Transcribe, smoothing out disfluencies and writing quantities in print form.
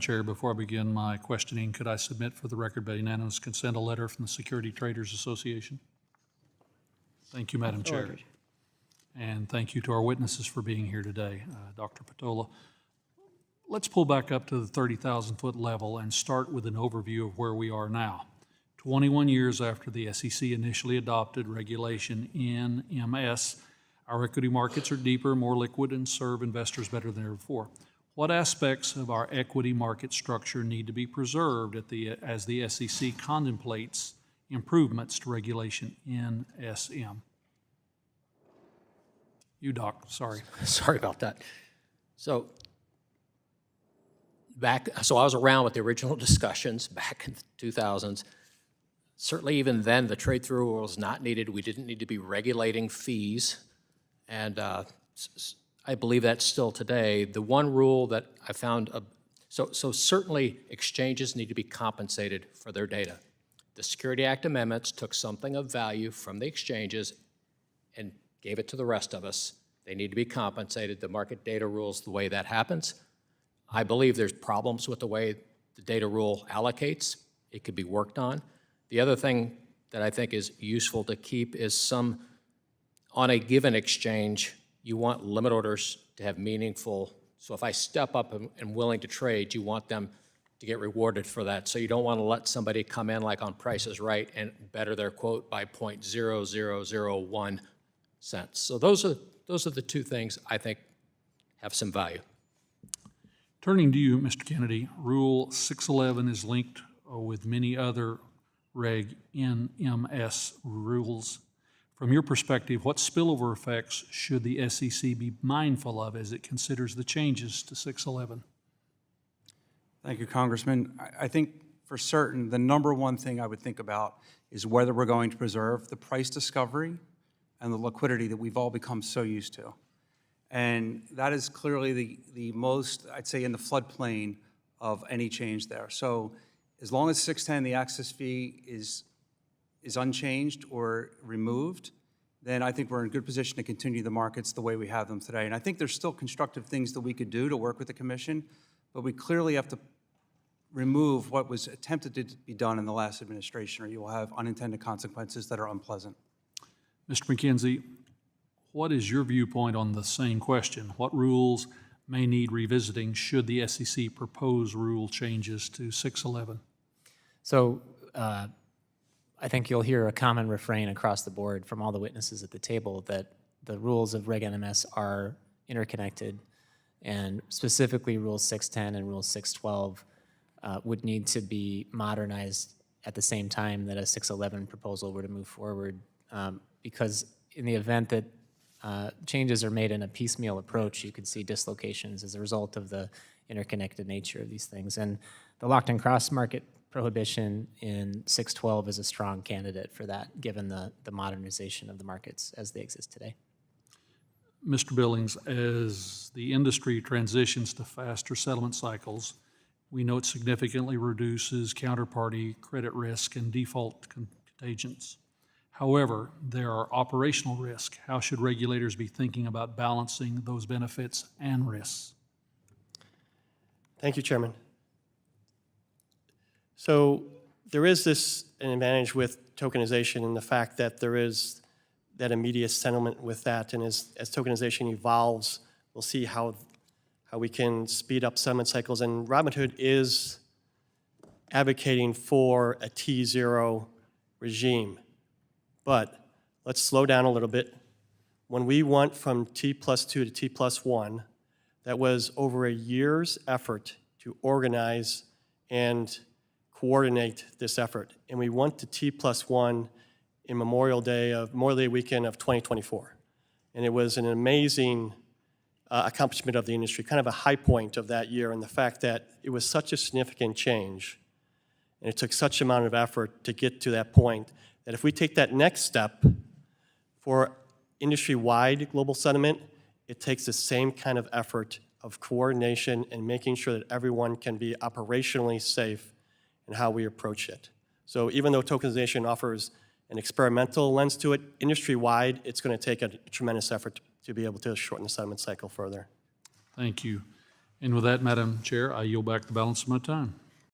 Chair, before I begin my questioning, could I submit for the record by unanimous consent a letter from the Security Traders Association? Thank you, Madam Chair. Ordered. And thank you to our witnesses for being here today. Dr. Patola, let's pull back up to the 30,000-foot level and start with an overview of where we are now. 21 years after the SEC initially adopted regulation in MS, our equity markets are deeper, more liquid, and serve investors better than ever before. What aspects of our equity market structure need to be preserved as the SEC contemplates improvements to regulation in SM? You, Doc, sorry. Sorry about that. So I was around with the original discussions back in the 2000s. Certainly even then, the trade-through rule was not needed. We didn't need to be regulating fees. And I believe that's still today. The one rule that I found, so certainly exchanges need to be compensated for their data. The Security Act amendments took something of value from the exchanges and gave it to the rest of us. They need to be compensated. The market data rules the way that happens. I believe there's problems with the way the data rule allocates. It could be worked on. The other thing that I think is useful to keep is on a given exchange, you want limit orders to have meaningful, so if I step up and willing to trade, you want them to get rewarded for that. So you don't want to let somebody come in like on Price is Right and better their quote by 0.0001 cents. So those are the two things I think have some value. Turning to you, Mr. Kennedy, Rule 611 is linked with many other Reg NMS rules. From your perspective, what spillover effects should the SEC be mindful of as it considers the changes to 611? Thank you, Congressman. I think for certain, the number one thing I would think about is whether we're going to preserve the price discovery and the liquidity that we've all become so used to. And that is clearly the most, I'd say, in the floodplain of any change there. So as long as 610, the access fee is unchanged or removed, then I think we're in a good position to continue the markets the way we have them today. And I think there's still constructive things that we could do to work with the Commission, but we clearly have to remove what was attempted to be done in the last administration, or you will have unintended consequences that are unpleasant. Mr. McKenzie, what is your viewpoint on the same question? What rules may need revisiting should the SEC propose rule changes to 611? So I think you'll hear a common refrain across the board from all the witnesses at the table that the rules of Reg NMS are interconnected, and specifically Rule 610 and Rule 612 would need to be modernized at the same time that a 611 proposal were to move forward, because in the event that changes are made in a piecemeal approach, you could see dislocations as a result of the interconnected nature of these things. And the locked-in cross-market prohibition in 612 is a strong candidate for that, given the modernization of the markets as they exist today. Mr. Billings, as the industry transitions to faster settlement cycles, we know it significantly reduces counterparty credit risk and default contagions. However, there are operational risks. How should regulators be thinking about balancing those benefits and risks? Thank you, Chairman. So there is an advantage with tokenization in the fact that there is that immediate settlement with that, and as tokenization evolves, we'll see how we can speed up settlement cycles. And Robinhood is advocating for a T0 regime. But let's slow down a little bit. When we went from T+2 to T+1, that was over a year's effort to organize and coordinate this effort. And we went to T+1 in Memorial Day weekend of 2024. And it was an amazing accomplishment of the industry, kind of a high point of that year, and the fact that it was such a significant change, and it took such amount of effort to get to that point, that if we take that next step for industry-wide global settlement, it takes the same kind of effort of coordination and making sure that everyone can be operationally safe in how we approach it. So even though tokenization offers an experimental lens to it, industry-wide, it's going to take a tremendous effort to be able to shorten the settlement cycle further. Thank you. And with that, Madam Chair, I yield back the balance of my time.